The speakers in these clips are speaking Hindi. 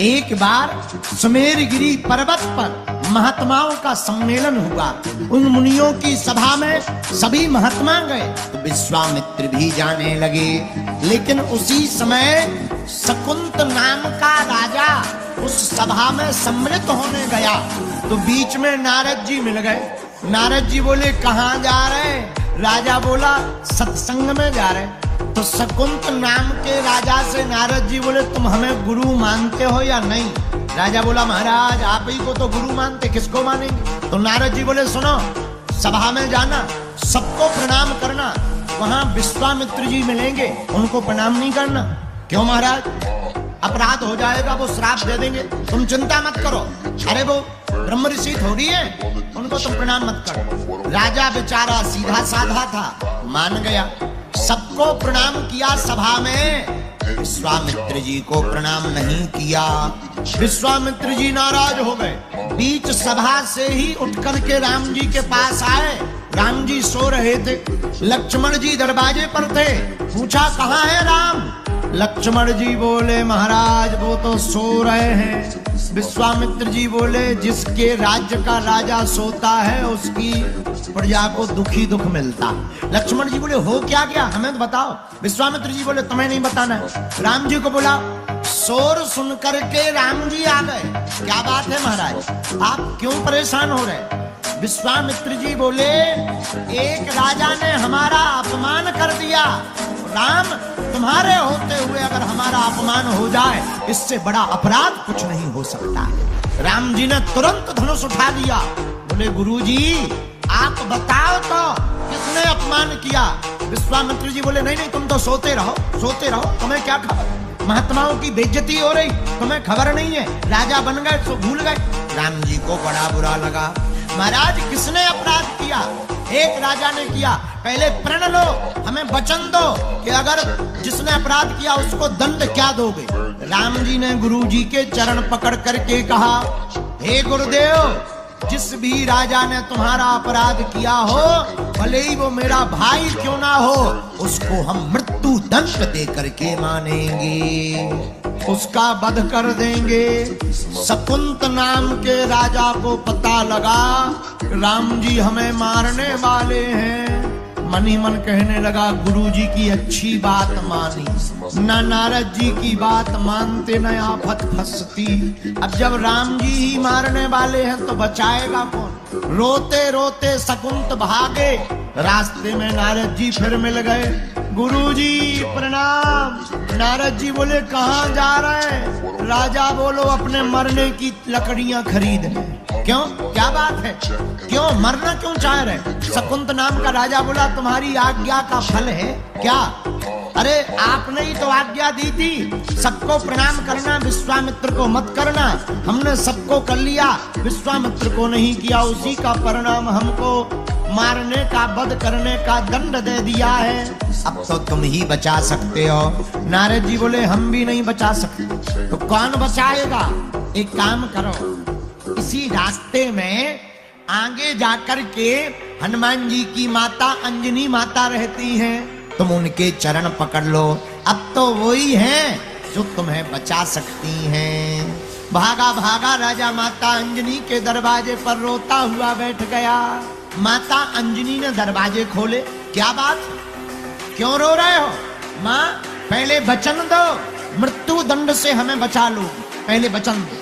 एक बार सुमेरगिरी पर्वत पर महात्माओं का सम्मेलन हुआ। उन मुनियों की सभा में सभी महात्मा गए तो विश्वामित्र भी जाने लगे। लेकिन उसी समय शकुंत नाम का राजा उस सभा में सम्मिलित होने गया तो बीच में नारद जी मिल गए। नारद जी बोले कहाँ जा रहे? राजा बोला सत्संग में जा रहे। तो शकुंत नाम के राजा से नारद जी बोले तुम हमें गुरु मानते हो या नहीं? राजा बोला महाराज आप ही को तो गुरु मानते, किसको मानेंगे? तो नारद जी बोले सुनो, सभा में जाना, सबको प्रणाम करना, वहां विश्वामित्र जी मिलेंगे, उनको प्रणाम नहीं करना। क्यों महाराज? अपराध हो जाएगा, वो श्राप दे देंगे। तुम चिंता मत करो, अरे वो ब्रह्म ऋषि थोड़ी है, उनको तुम प्रणाम मत करो। राजा बेचारा सीधा साधा था, मान गया, सबको प्रणाम किया। सभा में विश्वामित्र जी को प्रणाम नहीं किया। विश्वामित्र जी नाराज हो गए। बीच सभा से ही उठ करके राम जी के पास आए। राम जी सो रहे थे, लक्ष्मण जी दरवाजे पर थे। पूछा कहाँ है राम? लक्ष्मण जी बोले महाराज वो तो सो रहे हैं। विश्वामित्र जी बोले जिसके राज्य का राजा सोता है उसकी प्रजा को दुखी दुख मिलता। लक्ष्मण जी बोले हो क्या गया, हमें तो बताओ। विश्वामित्र जी बोले तुम्हें नहीं बताना है, राम जी को बुलाओ। शोर सुन करके राम जी आ गए। क्या बात है महाराज, आप क्यों परेशान हो रहे? विश्वामित्र जी बोले एक राजा ने हमारा अपमान कर दिया। राम तुम्हारे होते हुए अगर हमारा अपमान हो जाए इससे बड़ा अपराध कुछ नहीं हो सकता। राम जी ने तुरंत धनुष उठा लिया। बोले गुरुजी आप बताओ तो किसने अपमान किया? विश्वामित्र जी बोले नहीं नहीं तुम तो सोते रहो, सोते रहो, तुम्हें क्या खबर? महात्माओं की बेइज्जती हो रही, तुम्हें खबर नहीं है? राजा बन गए तो भूल गए। राम जी को बड़ा बुरा लगा। महाराज किसने अपराध किया? एक राजा ने किया। पहले प्रण लो, हमें वचन दो कि अगर जिसने अपराध किया उसको दंड क्या दोगे? राम जी ने गुरु जी के चरण पकड़ करके कहा हे गुरुदेव, जिस भी राजा ने तुम्हारा अपराध किया हो, भले ही वो मेरा भाई क्यों ना हो, उसको हम मृत्यु दंड दे करके मानेंगे, उसका वध कर देंगे। शकुंत नाम के राजा को पता लगा राम जी हमें मारने वाले हैं। मन ही मन कहने लगा गुरुजी की अच्छी बात मानी, न नारद जी की बात मानते न आफत फंसती। अब जब राम जी ही मारने वाले हैं तो बचाएगा कौन? रोते रोते शकुंत भागे। रास्ते में नारद जी फिर मिल गए। गुरुजी प्रणाम। नारद जी बोले कहाँ जा रहे हैं? राजा बोलो अपने मरने की लकड़ियां खरीदने। क्यों, क्या बात है? क्यों मरना क्यों चाह रहे? शकुंत नाम का राजा बोला तुम्हारी आज्ञा का फल है क्या? अरे आपने ही तो आज्ञा दी थी सबको प्रणाम करना, विश्वामित्र को मत करना। हमने सबको कर लिया, विश्वामित्र को नहीं किया, उसी का परिणाम हमको मारने का, वध करने का दंड दे दिया है। अब तो तुम ही बचा सकते हो। नारद जी बोले हम भी नहीं बचा सकते। तो कौन बचाएगा? एक काम करो, इसी रास्ते में आगे जाकर के हनुमान जी की माता अंजनी माता रहती हैं, तुम उनके चरण पकड़ लो। अब तो वही हैं जो तुम्हें बचा सकती हैं। भागा भागा राजा माता अंजनी के दरवाजे पर रोता हुआ बैठ गया। माता अंजनी ने दरवाजे खोले। क्या बात, क्यों रो रहे हो? माँ पहले वचन दो, मृत्यु दंड से हमें बचा लो, पहले वचन दो।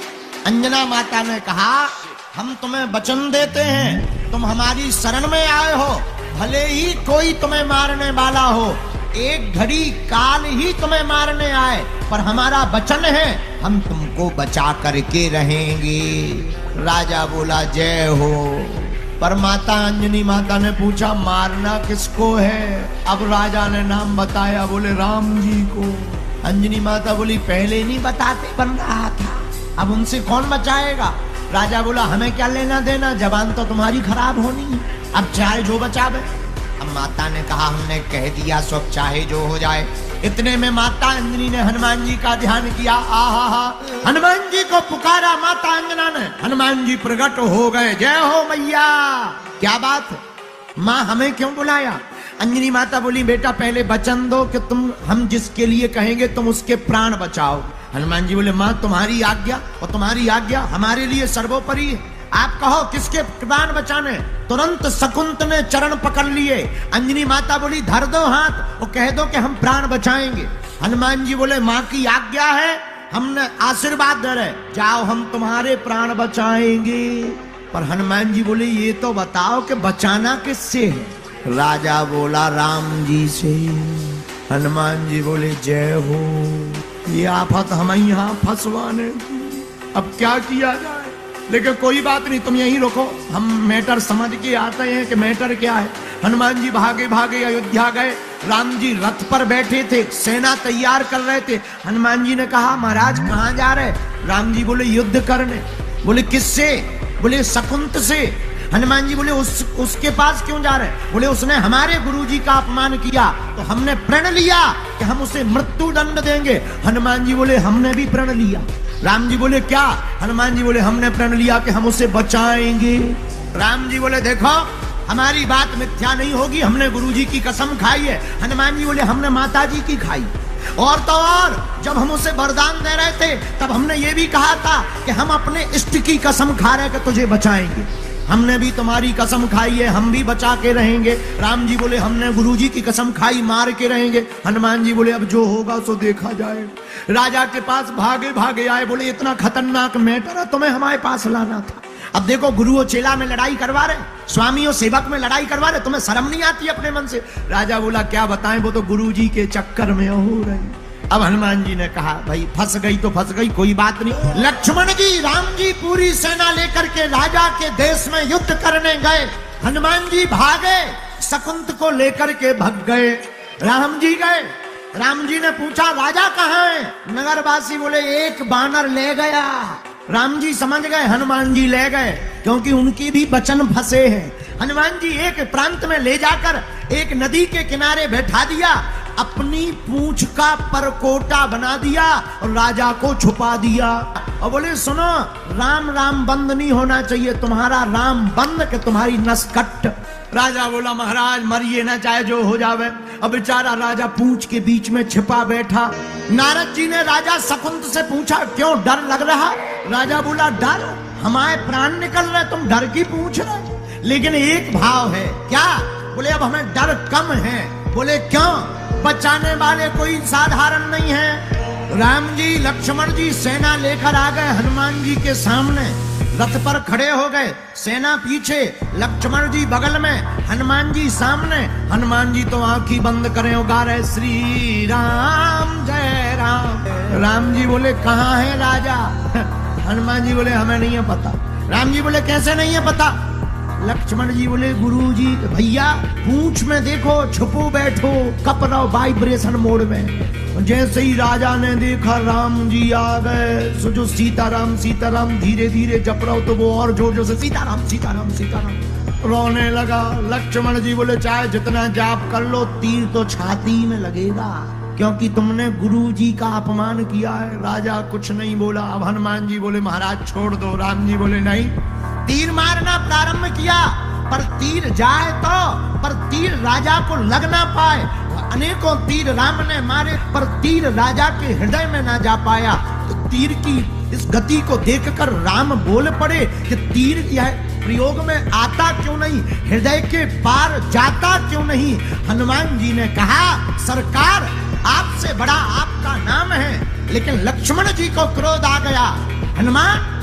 अंजना माता ने कहा हम तुम्हें वचन देते हैं, तुम हमारी शरण में आए हो, भले ही कोई तुम्हें मारने वाला हो, एक घड़ी काल ही तुम्हें मारने आए, पर हमारा वचन है हम तुमको बचा करके रहेंगे। राजा बोला जय हो। पर माता अंजनी माता ने पूछा मारना किसको है? अब राजा ने नाम बताया, बोले राम जी को। अंजनी माता बोली पहले नहीं बताते बन रहा था, अब उनसे कौन बचाएगा? राजा बोला हमें क्या लेना देना, जबान तो तुम्हारी खराब होनी है, अब चाहे जो बचावे। अब माता ने कहा हमने कह दिया, सब चाहे जो हो जाए। इतने में माता अंजनी ने हनुमान जी का ध्यान किया। आहा, हनुमान जी को पुकारा माता अंजना ने, हनुमान जी प्रकट हो गए। जय हो मैया। क्या बात है माँ, हमें क्यों बुलाया? अंजनी माता बोली बेटा पहले वचन दो कि तुम हम जिसके लिए कहेंगे तुम उसके प्राण बचाओ। हनुमान जी बोले मां तुम्हारी आज्ञा, और तुम्हारी आज्ञा हमारे लिए सर्वोपरि है। आप कहो किसके प्राण बचाने। तुरंत शकुंत ने चरण पकड़ लिए। अंजनी माता बोली धर दो हाथ और कह दो कि हम प्राण बचाएंगे। हनुमान जी बोले मां की आज्ञा है, हमने आशीर्वाद दे रहे, जाओ हम तुम्हारे प्राण बचाएंगे। पर हनुमान जी बोले ये तो बताओ कि बचाना किससे है। राजा बोला राम जी से। हनुमान जी बोले जय हो, ये आफत हमें यहाँ फंसवाने, अब क्या किया जाए। लेकिन कोई बात नहीं, तुम यहीं रुको, हम मैटर समझ के आते हैं कि मैटर क्या है। हनुमान जी भागे भागे अयोध्या गए। राम जी रथ पर बैठे थे, सेना तैयार कर रहे थे। हनुमान जी ने कहा महाराज कहाँ जा रहे। राम जी बोले युद्ध करने। बोले किससे। बोले शकुंत से। हनुमान जी बोले उसके पास क्यों जा रहे। बोले उसने हमारे गुरुजी का अपमान किया तो हमने प्रण लिया कि हम उसे मृत्यु दंड देंगे। हनुमान जी बोले हमने भी प्रण लिया। राम जी बोले क्या। हनुमान जी बोले हमने प्रण लिया कि हम उसे बचाएंगे। राम जी बोले देखो हमारी बात मिथ्या नहीं होगी, हमने गुरुजी की कसम खाई है। हनुमान जी बोले हमने माता जी की खाई। और तो और जब हम उसे वरदान दे रहे थे तब हमने ये भी कहा था कि हम अपने इष्ट की कसम खा रहे कि तुझे बचाएंगे। हमने भी तुम्हारी कसम खाई है, हम भी बचा के रहेंगे। राम जी बोले हमने गुरुजी की कसम खाई, मार के रहेंगे। हनुमान जी बोले अब जो होगा सो देखा जाए। राजा के पास भागे भागे आए। बोले इतना खतरनाक मैटर है, तुम्हें हमारे पास लाना था। अब देखो गुरु और चेला में लड़ाई करवा रहे, स्वामी और सेवक में लड़ाई करवा रहे, तुम्हें शर्म नहीं आती अपने मन से। राजा बोला क्या बताएं, वो तो गुरुजी के चक्कर में हो रही। अब हनुमान जी ने कहा भाई फंस गई तो फंस गई, कोई बात नहीं। लक्ष्मण जी राम जी पूरी सेना लेकर के राजा के देश में युद्ध करने गए। हनुमान जी भागे, शकुंत को लेकर के भग गए। राम जी गए। राम जी ने पूछा राजा कहाँ है। नगरवासी बोले एक बानर ले गया। राम जी समझ गए हनुमान जी ले गए, क्योंकि उनकी भी वचन फंसे हैं। हनुमान जी एक प्रांत में ले जाकर एक नदी के किनारे बैठा दिया, अपनी पूंछ का परकोटा बना दिया और राजा को छुपा दिया। और बोले सुनो राम राम बंद नहीं होना चाहिए, तुम्हारा राम बंद के तुम्हारी नस कट। राजा बोला महाराज मरिए ना, चाहे जो हो जावे। अब बेचारा राजा पूंछ के बीच में छिपा बैठा। नारद जी ने राजा शकुंत से पूछा क्यों डर लग रहा। राजा बोला डर, हमारे प्राण निकल रहे, तुम डर की पूछ रहे। लेकिन एक भाव है क्या। बोले अब हमें डर कम है। बोले क्यों। बचाने वाले कोई साधारण नहीं है। राम जी लक्ष्मण जी सेना लेकर आ गए हनुमान जी के सामने, रथ पर खड़े हो गए, सेना पीछे, लक्ष्मण जी बगल में, हनुमान जी सामने। हनुमान जी तो आंखी बंद करे गा रहे श्री राम जय राम। राम जी बोले कहाँ है राजा। हनुमान जी बोले हमें नहीं है पता। राम जी बोले कैसे नहीं है पता। लक्ष्मण जी बोले गुरु जी भैया पूंछ में देखो, छुपो बैठो, कप रहो वाइब्रेशन मोड में। जैसे ही राजा ने देखा राम जी आ गए, सो जो सीताराम सीताराम धीरे धीरे जप रहो तो वो और जोर जोर से सीताराम सीताराम सीताराम रोने लगा। लक्ष्मण जी बोले चाहे जितना जाप कर लो तीर तो छाती में लगेगा, क्योंकि तुमने गुरु जी का अपमान किया है। राजा कुछ नहीं बोला। अब हनुमान जी बोले महाराज छोड़ दो। राम जी बोले नहीं। तीर मारना प्रारंभ किया, पर तीर जाए तो, पर तीर राजा को लग ना पाए। अनेकों तीर राम ने मारे, पर तीर राजा के हृदय में ना जा पाया। तो तीर की इस गति को देखकर राम बोल पड़े कि तीर यह प्रयोग में आता क्यों नहीं, हृदय के पार जाता क्यों नहीं। हनुमान जी ने कहा सरकार आपसे बड़ा आपका नाम है। लेकिन लक्ष्मण जी को क्रोध आ गया। हनुमान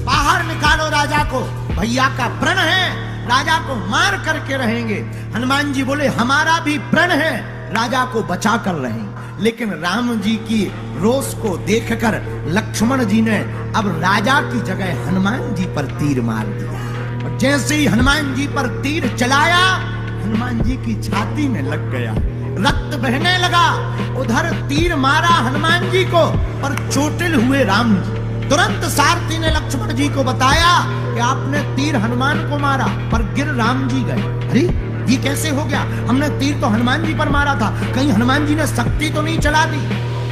बाहर निकालो राजा को, भैया का प्रण है, राजा को मार करके रहेंगे। हनुमान जी बोले हमारा भी प्रण है, राजा को बचा कर रहेंगे। लेकिन राम जी की रोष को देखकर लक्ष्मण जी ने अब राजा की जगह हनुमान जी पर तीर मार दिया। और जैसे ही हनुमान जी पर तीर चलाया, हनुमान जी की छाती में लग गया, रक्त बहने लगा। उधर तीर मारा हनुमान जी को, पर चोटिल हुए राम जी। तुरंत सारथी ने लक्ष्मण जी को बताया कि आपने तीर हनुमान को मारा, पर गिर राम जी गए। अरे ये कैसे हो गया, हमने तीर तो हनुमान जी पर मारा था, कहीं हनुमान जी ने शक्ति तो नहीं चला दी।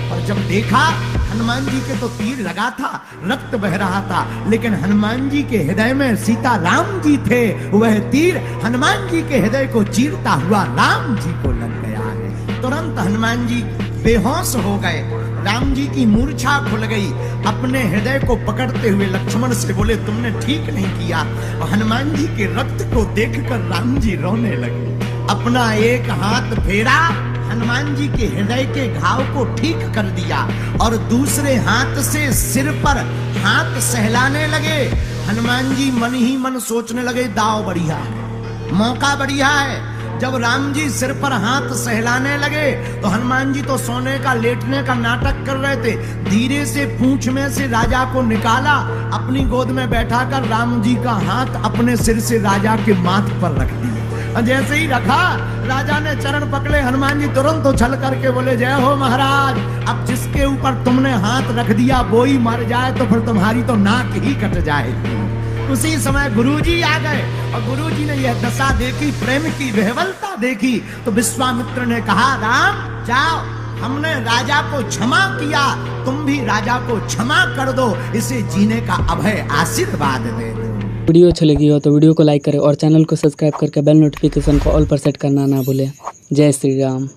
और जब देखा हनुमान जी के तो तीर लगा था, रक्त बह रहा था, लेकिन हनुमान जी के हृदय में सीता राम जी थे। वह तीर हनुमान जी के हृदय को चीरता हुआ राम जी को लग गया है। तुरंत हनुमान जी बेहोश हो गए। राम जी की मूर्छा खुल गई। अपने हृदय को पकड़ते हुए लक्ष्मण से बोले तुमने ठीक नहीं किया। और हनुमान जी के रक्त को देखकर राम जी रोने लगे। अपना एक हाथ फेरा, हनुमान जी के हृदय के घाव को ठीक कर दिया और दूसरे हाथ से सिर पर हाथ सहलाने लगे। हनुमान जी मन ही मन सोचने लगे दाव बढ़िया है, मौका बढ़िया है। जब राम जी सिर पर हाथ सहलाने लगे तो हनुमान जी तो सोने का लेटने का नाटक कर रहे थे। धीरे से पूंछ में से राजा को निकाला, अपनी गोद में बैठाकर राम जी का हाथ अपने सिर से राजा के माथ पर रख दिया। जैसे ही रखा, राजा ने चरण पकड़े। हनुमान जी तुरंत उछल करके बोले जय हो महाराज, अब जिसके ऊपर तुमने हाथ रख दिया वो ही मर जाए तो फिर तुम्हारी तो नाक ही कट जाएगी। उसी समय गुरुजी आ गए और गुरुजी ने यह दशा देखी, प्रेम की विह्वलता देखी, तो विश्वामित्र ने कहा राम जाओ, हमने राजा को क्षमा किया, तुम भी राजा को क्षमा कर दो, इसे जीने का अभय आशीर्वाद दे दो। वीडियो अच्छी लगी हो तो वीडियो को लाइक करें और चैनल को सब्सक्राइब करके बेल नोटिफिकेशन को ऑल पर सेट करना ना भूलें। जय श्री राम।